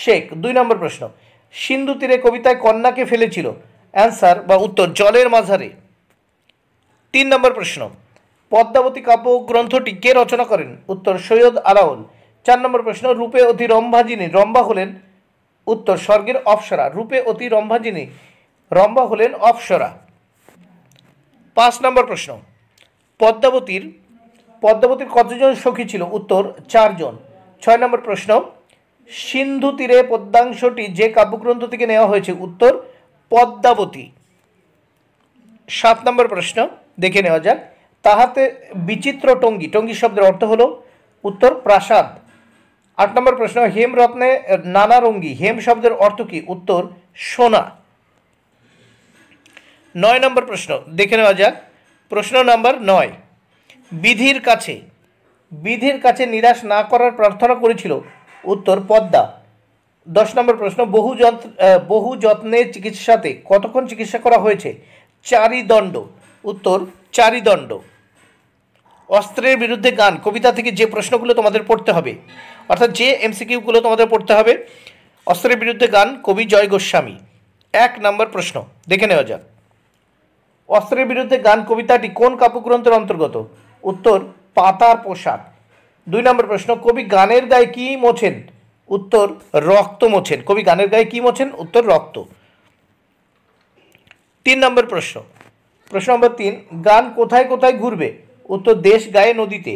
Speaker 1: শেখ। 2 নম্বর প্রশ্ন, সিন্ধু তীরে কবিতায় কন্যাকে ফেলেছিল, অ্যান্সার বা উত্তর জলের মাঝারে। 3 নম্বর প্রশ্ন, পদ্মাবতী কাব্যগ্রন্থটি কে রচনা করেন, উত্তর সৈয়দ আলাওল। 4 নম্বর প্রশ্ন, রূপে অতি রম্ভাজিনী, রম্ভা হলেন, উত্তর স্বর্গের অপ্সরা, রূপে অতি রম্ভাজিনী, রম্ভা হলেন অপ্সরা। 5 নম্বর প্রশ্ন, পদ্মাবতীর কতজন সখী ছিল, উত্তর 4 জন। 6 নম্বর প্রশ্ন, সিন্ধু তীরে পদ্মাংশটি যে কাব্যগ্রন্থ থেকে নেওয়া হয়েছে, উত্তর পদ্মাবতী। 7 নম্বর প্রশ্ন দেখে নেওয়া যাক, তাহাতে বিচিত্র টঙ্গী, টঙ্গী শব্দের অর্থ হলো, উত্তর প্রাসাদ। 8 নম্বর প্রশ্ন, হেমরত্নে নানা রঙ্গী, হেম শব্দের অর্থ কি, উত্তর সোনা। 9 নম্বর প্রশ্ন দেখে নেওয়া যাক, প্রশ্ন নাম্বার 9, বিধির কাছে নিরাশ না করার প্রার্থনা করেছিল, উত্তর পদ্মা। 10 নম্বর প্রশ্ন, বহু যত্নে চিকিৎসাতে কতক্ষণ চিকিৎসা করা হয়েছে, 4 দণ্ড, উত্তর 4 দণ্ড। অস্ত্রের বিরুদ্ধে গান কবিতা থেকে যে প্রশ্নগুলো তোমাদের পড়তে হবে, অর্থাৎ যে এমসিকিউগুলো তোমাদের পড়তে হবে, অস্ত্রের বিরুদ্ধে গান কবি জয় গোস্বামী। 1 নম্বর প্রশ্ন দেখে নেওয়া যাক, অস্ত্রের বিরুদ্ধে গান কবিতাটি কোন কাব্যগ্রন্থের অন্তর্গত, উত্তর পাতার পোশাক। 2 নম্বর প্রশ্ন, কবি গানের গায়ে কি মোছেন, উত্তর রক্ত মোছেন, কবি গানের গায়ে কি মোছেন, উত্তর রক্ত। 3 নম্বর প্রশ্ন নম্বর 3, গান কোথায় কোথায় ঘুরবে, উত্তর দেশ গায়ে নদীতে।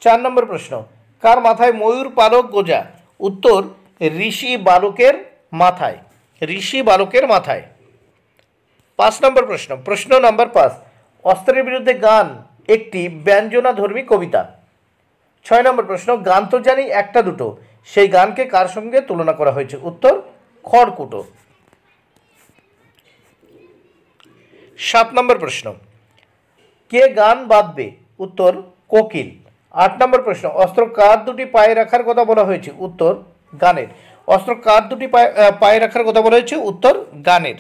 Speaker 1: 4 নম্বর প্রশ্ন, কার মাথায় ময়ূর পালক গোজা, উত্তর ঋষি বালকের মাথায়, ঋষি বালকের মাথায়। 5 নম্বর প্রশ্ন নম্বর 5, অস্ত্রের বিরুদ্ধে গান একটি ব্যঞ্জনাধর্মী কবিতা। 6 নম্বর প্রশ্ন, গান তো জানি একটা দুটো, সেই গানকে কার সঙ্গে তুলনা করা হয়েছে, উত্তর খড়কুটো। 7 নম্বর প্রশ্ন, কে গান বাঁধবে, উত্তর কোকিল। 8 নম্বর প্রশ্ন, অস্ত্র কার দুটি পায়ে রাখার কথা বলা হয়েছে, উত্তর গানের, অস্ত্র কার দুটি পায়ে রাখার কথা বলা হয়েছে, উত্তর গানের।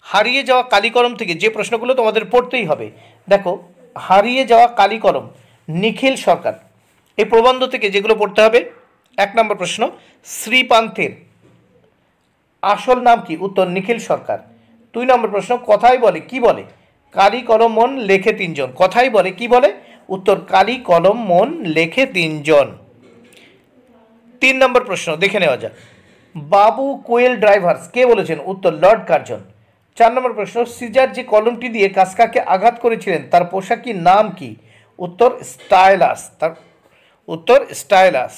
Speaker 1: হারিয়ে যাওয়া কালিকলম থেকে যে প্রশ্নগুলো তোমাদের পড়তেই হবে, দেখো হারিয়ে যাওয়া কালিকলম, নিখিল সরকার, এই প্রবন্ধ থেকে যেগুলো পড়তে হবে। 1 নম্বর প্রশ্ন, শ্রীপান্থের আসল নাম কি, উত্তর নিখিল সরকার। 2 নম্বর প্রশ্ন, কথাই বলে কি বলে, কালি কলম মন লেখে 3 জন, কথাই বলে কি বলে, উত্তর কালি কলম মন লেখে 3 জন। 3 নম্বর প্রশ্ন দেখে নেওয়া যাক, বাবু কোয়েল ড্রাইভার্স কে বলেছেন, উত্তর লর্ড কার্জন। 4 নম্বর প্রশ্ন, সিজার যে কলমটি দিয়ে কাসকাকে আঘাত করেছিলেন তার পোশাকি নাম কি, উত্তর স্টাইলাস, তার উত্তর স্টাইলাস।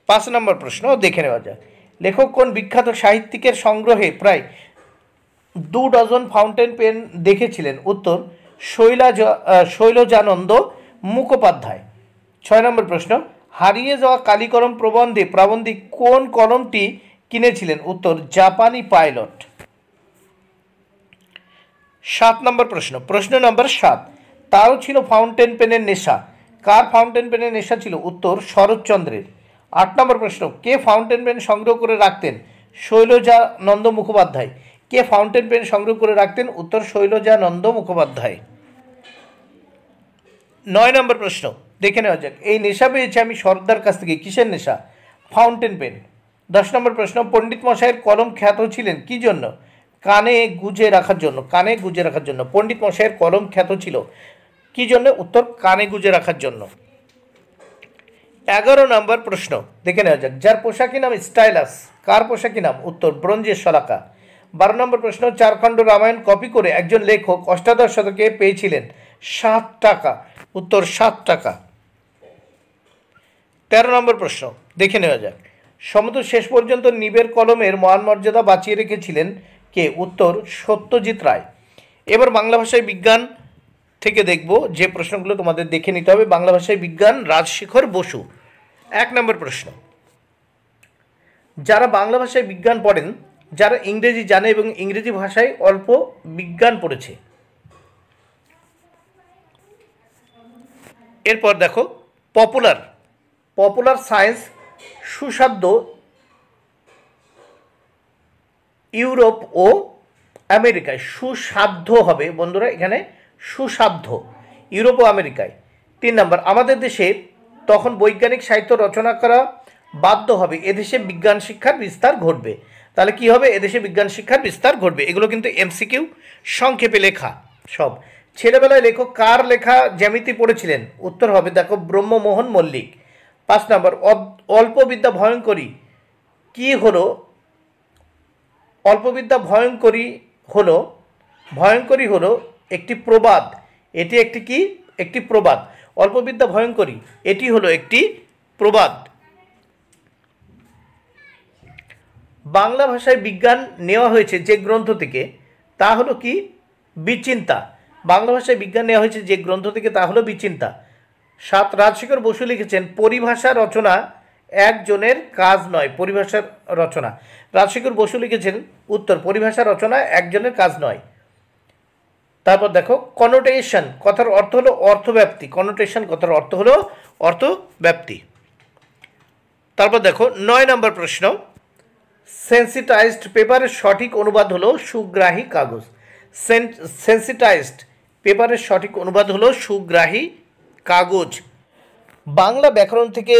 Speaker 1: 5 নম্বর প্রশ্ন দেখে নেওয়া যাক, লেখক কোন বিখ্যাত সাহিত্যিকের সংগ্রহে প্রায় 2 ডজন ফাউন্টেন পেন দেখেছিলেন, উত্তর শৈলজানন্দ মুখোপাধ্যায়। 6 নম্বর প্রশ্ন, হারিয়ে যাওয়া কালিকলম প্রবন্ধে প্রাবন্ধিক কোন কলমটি কিনেছিলেন, উত্তর জাপানি পাইলট। 7 নম্বর প্রশ্ন নম্বর 7, তারও ছিল ফাউন্টেন পেনের নেশা, কার ফাউন্টেন পেনের নেশা ছিল, উত্তর শরৎচন্দ্রের। 8 নম্বর প্রশ্ন, কে ফাউন্টেন পেন সংগ্রহ করে রাখতেন, শৈলজানন্দ মুখোপাধ্যায়, কে ফাউন্টেন পেন সংগ্রহ করে রাখতেন, উত্তর শৈলজানন্দ মুখোপাধ্যায়। 9 নম্বর প্রশ্ন দেখে নেওয়া যাক, এই নেশা পেয়েছি আমি সর্দার কাছ থেকে, কিসের নেশা, ফাউন্টেন পেন। 10 নম্বর প্রশ্ন, পণ্ডিত মশাইয়ের কলম খ্যাত ছিলেন কি জন্য, কানে গুজে রাখার জন্য, কানে গুজে রাখার জন্য পণ্ডিত মশাইয়ের কলম খ্যাত ছিল কি জন্য, উত্তর কানে গুজে রাখার জন্য। 11 নম্বর প্রশ্ন দেখে নেওয়া যাক, যার পোশাকি নাম স্টাইলাস, কার পোশাকি নাম, উত্তর ব্রোঞ্জের শলাকা। 12 নম্বর প্রশ্ন, 4 খণ্ড রামায়ণ কপি করে একজন লেখক অষ্টাদশ শতকে পেয়েছিলেন 7 টাকা, উত্তর 7 টাকা। 13 নম্বর প্রশ্ন দেখে নেওয়া যাক। সমুদ্র শেষ পর্যন্ত নিবের কলমের মহান মর্যাদা বাঁচিয়ে রেখেছিলেন কে? উত্তর সত্যজিৎ রায়। এবার বাংলা ভাষায় বিজ্ঞান থেকে দেখব যে প্রশ্নগুলো তোমাদের দেখে নিতে হবে। বাংলা ভাষায় বিজ্ঞান, রাজশেখর বসু। 1 নম্বর প্রশ্ন, যারা বাংলা ভাষায় বিজ্ঞান পড়েন, যারা ইংরেজি জানে এবং ইংরেজি ভাষায় অল্প বিজ্ঞান পড়েছে। এরপর দেখো পপুলার সায়েন্স সুসাধ্য ইউরোপ ও আমেরিকায়। সুসাধ্য হবে বন্ধুরা, এখানে সুসাধ্য ইউরোপ ও আমেরিকায়। 3 নম্বর, আমাদের দেশে তখন বৈজ্ঞানিক সাহিত্য রচনা করা বাধ্য হবে, এদেশে বিজ্ঞান শিক্ষার বিস্তার ঘটবে। তাহলে কি হবে? এদেশে বিজ্ঞান শিক্ষার বিস্তার ঘটবে। এগুলো কিন্তু এমসিকিউ সংক্ষেপে লেখা সব। ছেলেবেলায় লেখক কার লেখা জ্যামিতি পড়েছিলেন? উত্তর হবে দেখো ব্রহ্মমোহন মল্লিক। 5 নম্বর, অল্পবিদ্যা ভয়ঙ্করী কি হলো? অল্পবিদ্যা ভয়ঙ্করী হলো একটি প্রবাদ। এটি একটি কি? একটি প্রবাদ। অল্পবিদ্যা ভয়ঙ্করী এটি হলো একটি প্রবাদ। বাংলা ভাষায় বিজ্ঞান নেওয়া হয়েছে যে গ্রন্থ থেকে, তা হলো কি? বিচিন্তা। বাংলা ভাষায় বিজ্ঞান নেওয়া হয়েছে যে গ্রন্থ থেকে, তা হলো বিচিন্তা। 7, রাজশেখর বসু লিখেছেন পরিভাষা রচনা একজনের কাজ নয়। পরিভাষার রচনা রাজশেখর বসু লিখেছেন। উত্তর পরিভাষা রচনা একজনের কাজ নয়। তারপর দেখো কনোটেশন কথার অর্থ হলো অর্থব্যাপ্তি। কনোটেশন কথার অর্থ হলো অর্থব্যাপ্তি। তারপর দেখো 9 নম্বর প্রশ্ন, সেন্সিটাইজড পেপারের সঠিক অনুবাদ হলো সুগ্রাহী কাগজ। সেন্সিটাইজড পেপারের সঠিক অনুবাদ হলো সুগ্রাহী কাগজ। বাংলা ব্যাকরণ থেকে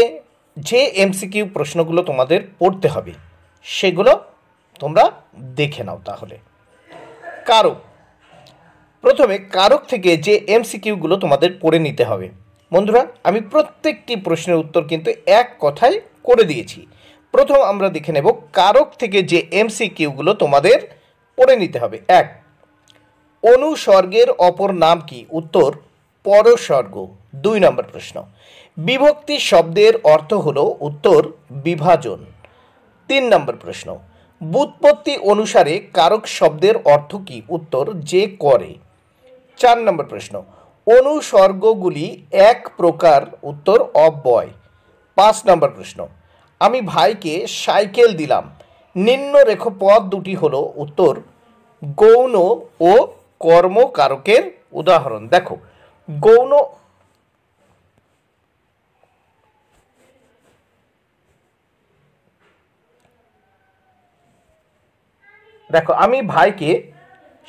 Speaker 1: যে এমসিকিউ প্রশ্নগুলো তোমাদের পড়তে হবে সেগুলো তোমরা দেখে নাও তাহলে। কারক, প্রথমে কারক থেকে যে এমসিকিউগুলো তোমাদের পড়ে নিতে হবে। বন্ধুরা, আমি প্রত্যেকটি প্রশ্নের উত্তর কিন্তু এক কথায় করে দিয়েছি। প্রথম আমরা দেখে নেব কারক থেকে যে এমসিকিউগুলো তোমাদের পড়ে নিতে হবে। 1, অনুসর্গের অপর নাম কি? উত্তর পরসর্গ। 2 নম্বর প্রশ্ন, বিভক্তি শব্দের অর্থ হলো? উত্তর বিভাজন। 3 নম্বর প্রশ্ন, ব্যুৎপত্তি অনুসারে কারক শব্দের অর্থ কি? উত্তর যে করে। 4 নম্বর প্রশ্ন, অনুসর্গগুলি এক প্রকার। উত্তর অব্যয়। 5 নম্বর প্রশ্ন, আমি ভাইকে সাইকেল দিলাম, নিম্নরেখ পদ দুটি হলো? উত্তর গৌণ ও কর্মকারকের উদাহরণ। দেখো গৌণ দেখো আমি ভাইকে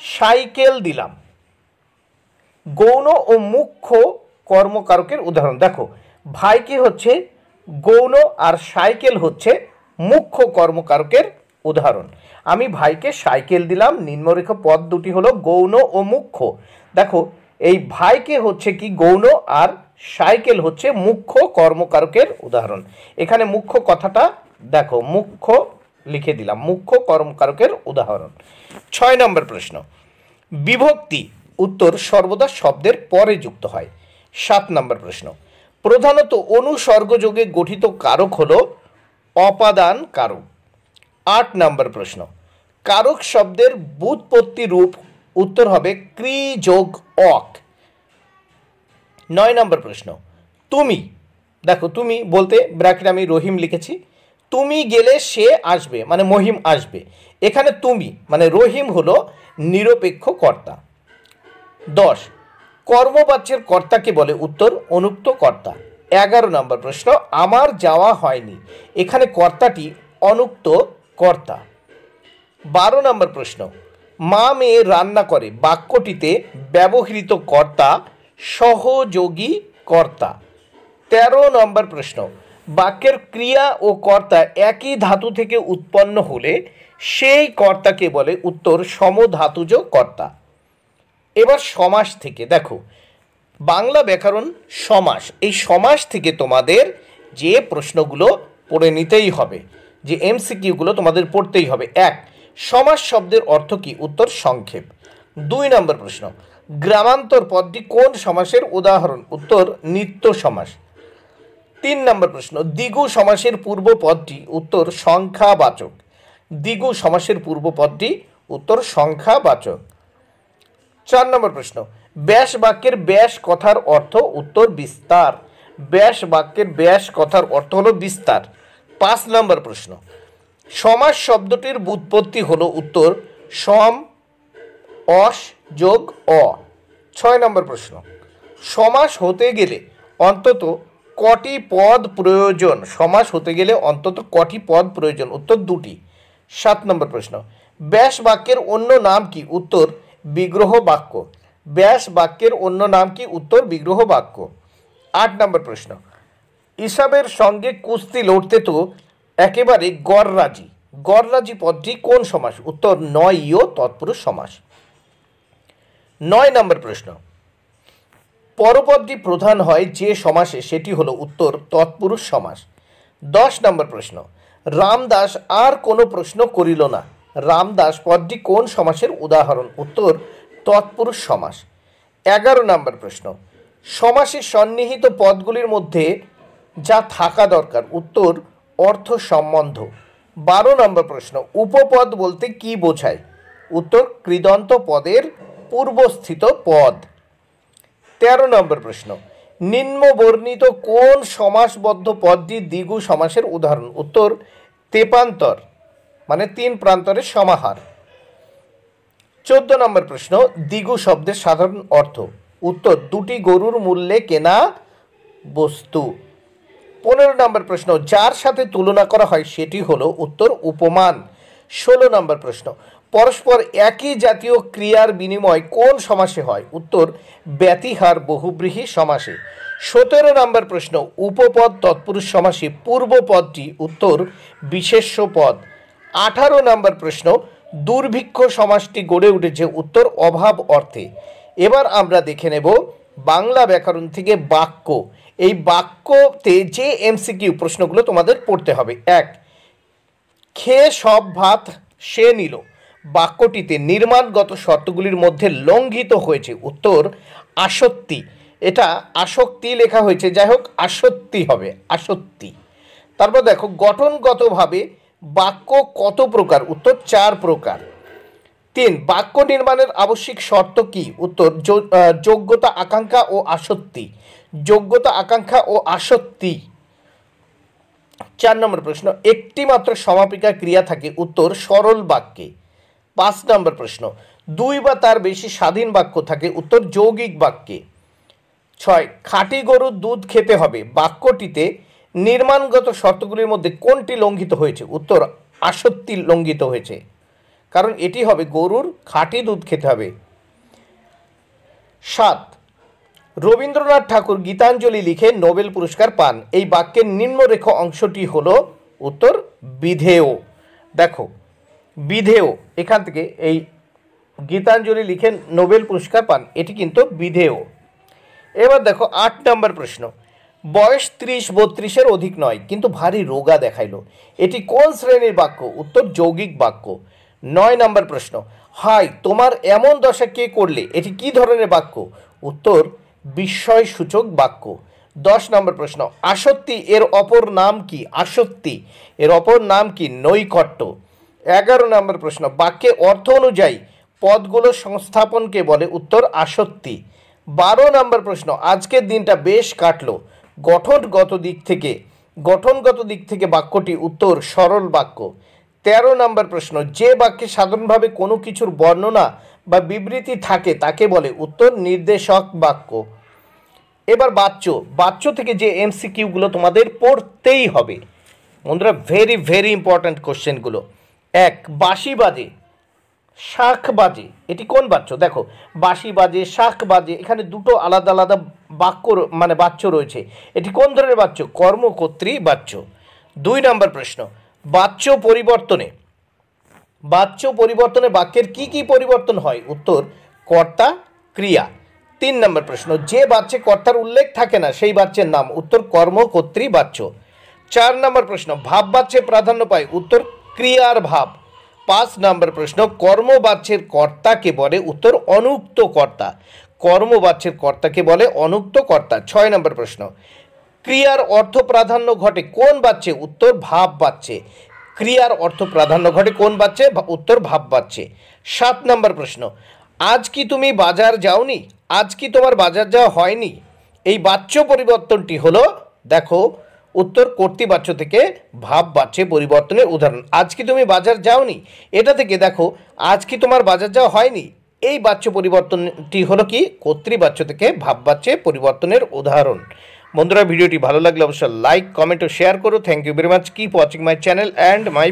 Speaker 1: সাইকেল দিলাম, গৌণ ও মুখ্য কর্মকারকের উদাহরণ। দেখো ভাইকে হচ্ছে গৌণ আর সাইকেল হচ্ছে মুখ্য কর্মকারকের উদাহরণ। আমি ভাইকে সাইকেল দিলাম, নিম্নরেখ পদ দুটি হলো গৌণ ও মুখ্য। দেখো এই ভাইকে হচ্ছে কি গৌণ আর সাইকেল হচ্ছে মুখ্য কর্মকারকের উদাহরণ। এখানে মুখ্য কথাটা দেখো মুখ্য লিখে দিলাম, মুখ্য কর্মকারকের উদাহরণ। 6 নম্বর প্রশ্ন, বিভক্তি উত্তর সর্বদা শব্দের পরে যুক্ত হয়। 7 নম্বর প্রশ্ন, প্রধানত অনুসর্গযোগে গঠিত কারক হলো অপাদান কারক। 8 নম্বর প্রশ্ন, কারক শব্দের ব্যুৎপত্তি রূপ? উত্তর হবে ক্রি যোগ অক। 9 নম্বর প্রশ্ন, তুমি, দেখো তুমি বলতে ব্র্যাকেট আমি রহিম লিখেছি, তুমি গেলে সে আসবে মানে মহিম আসবে। এখানে তুমি মানে রহিম হলো নিরপেক্ষ কর্তা। 10, কর্মবাচ্যের কর্তাকে বলে? উত্তর অনুক্ত কর্তা। 11 নম্বর প্রশ্ন, আমার যাওয়া হয়নি, এখানে কর্তাটি অনুক্ত কর্তা। 12 নম্বর প্রশ্ন, মা মেয়ে রান্না করে, বাক্যটিতে ব্যবহৃত কর্তা সহযোগী কর্তা। 13 নম্বর প্রশ্ন, বাক্যের ক্রিয়া ও কর্তা একই ধাতু থেকে উৎপন্ন হলে সেই কর্তাকে বলে? উত্তর সমধাতুজ কর্তা। এবার সমাস থেকে দেখো বাংলা ব্যাকরণ সমাস, এই সমাস থেকে তোমাদের যে প্রশ্নগুলো পড়ে নিতেই হবে, যে এমসিকিউগুলো তোমাদের পড়তেই হবে। 1, সমাস শব্দের অর্থ কি? উত্তর সংক্ষেপ। 2 নম্বর প্রশ্ন, গ্রামান্তর পদটি কোন সমাসের উদাহরণ? উত্তর নিত্য সমাস। তিন নম্বর প্রশ্ন, দ্বিগু সমাসের পূর্ব পদটি, উত্তর সংখ্যাবাচক। দ্বিগু সমাসের পূর্ব পদটি, উত্তর সংখ্যাবাচক। 4 নম্বর প্রশ্ন, ব্যাস বাক্যের ব্যাস কথার অর্থ, উত্তর বিস্তার। ব্যাস বাক্যের ব্যাস কথার অর্থ হলো বিস্তার। 5 নম্বর প্রশ্ন, সমাস শব্দটির ব্যুৎপত্তি হলো, উত্তর সম অস যোগ অ। 6 নম্বর প্রশ্ন, সমাস হতে গেলে অন্তত কটি পদ প্রয়োজন? সমাস হতে গেলে অন্তত কটি পদ প্রয়োজন? উত্তর 2টি। 7 নম্বর প্রশ্ন, ব্যাস বাক্যের অন্য নাম কি? উত্তর বিগ্রহ বাক্য। ব্যাস বাক্যের অন্য নাম কি? উত্তর বিগ্রহ বাক্য। 8 নম্বর প্রশ্ন, ইসাবের সঙ্গে কুস্তি লড়তে তো একেবারে গররাজি। গররাজি পদটি কোন সমাস? উত্তর নয়ীয় তৎপুরুষ সমাস। 9 নম্বর প্রশ্ন, পরপদটি প্রধান হয় যে সমাসে, সেটি হলো, উত্তর তৎপুরুষ সমাস। 10 নম্বর প্রশ্ন, রামদাস আর কোনো প্রশ্ন করিল না। রামদাস পদটি কোন সমাসের উদাহরণ? উত্তর তৎপুরুষ সমাস। 11 নম্বর প্রশ্ন, সমাসের সন্নিহিত পদগুলির মধ্যে যা থাকা দরকার, উত্তর অর্থ সম্বন্ধ। 12 নম্বর প্রশ্ন, উপপদ বলতে কি বোঝায়? উত্তর কৃদন্ত পদের পূর্বস্থিত পদ। 13 নম্বর প্রশ্ন, নিম্নবর্ণিত কোন সমাসবদ্ধ পদটি দ্বিগু সমাসের উদাহরণ? উত্তর তেপান্তর, মানে 3 প্রান্তরের সমাহার। 14 নম্বর প্রশ্ন, দ্বিগু শব্দের সাধারণ অর্থ? উত্তর দুটি গরুর মূল্যে কেনা বস্তু। 15 নম্বর প্রশ্ন, যার সাথে তুলনা করা হয় সেটি হলো, উত্তর উপমান। 16 নম্বর প্রশ্ন, পরস্পর একই জাতীয় ক্রিয়ার বিনিময় কোন সমাসে হয়? উত্তর ব্যতিহার বহুব্রীহি সমাসে। 17 নম্বর প্রশ্ন, উপপদ তৎপুরুষ সমাসে পূর্ব পদটি, উত্তর বিশেষ্য পদ। 18 নম্বর প্রশ্ন, দুর্ভিক্ষ সমাসটি গড়ে উঠেছে, উত্তর অভাব অর্থে। এবার আমরা দেখে নেব বাংলা ব্যাকরণ থেকে বাক্য। এই বাক্যতে যে এমসিকিউ প্রশ্নগুলো তোমাদের পড়তে হবে। 1, খেয়ে সব ভাত সে নিল বাক্যটিতে নির্মাণগত শর্তগুলির মধ্যে লঙ্ঘিত হয়েছে, উত্তর আসক্তি। এটা আসক্তি লেখা হয়েছে, যাই হোক আসক্তি হবে, আসক্তি। তারপর দেখো গঠনগতভাবে বাক্য কত প্রকার? উত্তর 4 প্রকার। 3, বাক্য নির্মাণের আবশ্যিক শর্ত কি? উত্তর যোগ্যতা, আকাঙ্ক্ষা ও আসক্তি। যোগ্যতা, আকাঙ্ক্ষা ও আসক্তি। 4 নম্বর প্রশ্ন, একটি মাত্র সমাপিকা ক্রিয়া থাকে, উত্তর সরল বাক্যে। 5 নম্বর প্রশ্ন, 2 বা তার বেশি স্বাধীন বাক্য থাকে, উত্তর যৌগিক বাক্যে। 6, খাঁটি গরুর দুধ খেতে হবে বাক্যটিতে নির্মাণগত শর্তগুলির মধ্যে কোনটি লঙ্ঘিত হয়েছে? উত্তর আসক্তি লঙ্ঘিত হয়েছে, কারণ এটি হবে গরুর খাঁটি দুধ খেতে হবে। 7, রবীন্দ্রনাথ ঠাকুর গীতাঞ্জলি লিখে নোবেল পুরস্কার পান। এই বাক্যের নিম্নরেখ অংশটি হলো, উত্তর বিধেয়। দেখো বিধেয়, এখান থেকে এই গীতাঞ্জলি লিখে নোবেল পুরস্কার পান, এটি কিন্তু বিধেয়। এবার দেখো 8 নম্বর প্রশ্ন, বয়স 30-32-এর অধিক নয় কিন্তু ভারী রোগা দেখাইল, এটি কোন শ্রেণীর বাক্য? উত্তর যৌগিক বাক্য। 9 নম্বর প্রশ্ন, হাই তোমার এমন দশা কে করলে, এটি কি ধরনের বাক্য? উত্তর বিস্ময়সূচক বাক্য। 10 নম্বর প্রশ্ন, আসক্তি এর অপর নাম কি? আসক্তি এর অপর নাম কি? নৈকট্য। 11 নম্বর প্রশ্ন, বাক্যে অর্থ অনুযায়ী পদগুলো সংস্থাপনকে বলে? উত্তর আসক্তি। 12 নম্বর প্রশ্ন, আজকের দিনটা বেশ কাটলো গঠনগত দিক থেকে বাক্যটি, উত্তর সরল বাক্য। 13 নম্বর প্রশ্ন, যে বাক্যে সাধারণভাবে কোনো কিছুর বর্ণনা বা বিবৃতি থাকে তাকে বলে? উত্তর নির্দেশক বাক্য। এবার বাচ্য থেকে যে এমসিকিউগুলো তোমাদের পড়তেই হবে বন্ধুরা, ভেরি ভেরি ইম্পর্ট্যান্ট কোশ্চেনগুলো। 1, বাঁশি বাজে শাঁখ বাজে, এটি কোন বাচ্য? দেখো বাঁশি বাজে, শাঁখ বাজে, এখানে দুটো আলাদা আলাদা বাক্য মানে বাচ্য রয়েছে, এটি কোন ধরনের বাচ্য? কর্মকর্তৃ বাচ্য। 2 নম্বর প্রশ্ন, বাচ্য পরিবর্তনে বাক্যের কি কি পরিবর্তন হয়? উত্তর কর্তা, ক্রিয়া। 3 নম্বর প্রশ্ন, যে বাচ্যে কর্তার উল্লেখ থাকে না সেই বাচ্যের নাম? উত্তর কর্মকর্তৃ বাচ্য। 4 নম্বর প্রশ্ন, ভাব বাচ্যে প্রাধান্য পায়? উত্তর ক্রিয়ার ভাব। 5 নম্বর প্রশ্ন, কর্মবাচ্যের কর্তাকে বলে? উত্তর অনুক্ত কর্তা। কর্মবাচ্যের কর্তাকে বলে অনুক্ত কর্তা। 6 নম্বর প্রশ্ন, ক্রিয়ার অর্থ প্রাধান্য ঘটে কোন বাচ্চে? উত্তর ভাব বাচ্চে। ক্রিয়ার অর্থ প্রাধান্য ঘটে কোন বাচ্চে? উত্তর ভাব বাচ্চে। 7 নম্বর প্রশ্ন, আজ কি তুমি বাজার যাওনি? আজ কি তোমার বাজার যাওয়া হয়নি? এই বাচ্য পরিবর্তনটি হলো, দেখো উত্তর কর্তৃবাচ্য থেকে ভাব বাচ্যে পরিবর্তনের উদাহরণ। আজ কি তুমি বাজার যাওনি, এটা থেকে দেখো আজ কি তোমার বাজার যাওয়া হয়নি, এই বাচ্য পরিবর্তনটি হলো কি? কর্তৃবাচ্য থেকে ভাব বাচ্যে পরিবর্তনের উদাহরণ। বন্ধুরা, ভিডিওটি ভালো লাগলে অবশ্যই লাইক, কমেন্ট ও শেয়ার করো। Thank you very much. Keep watching my channel and my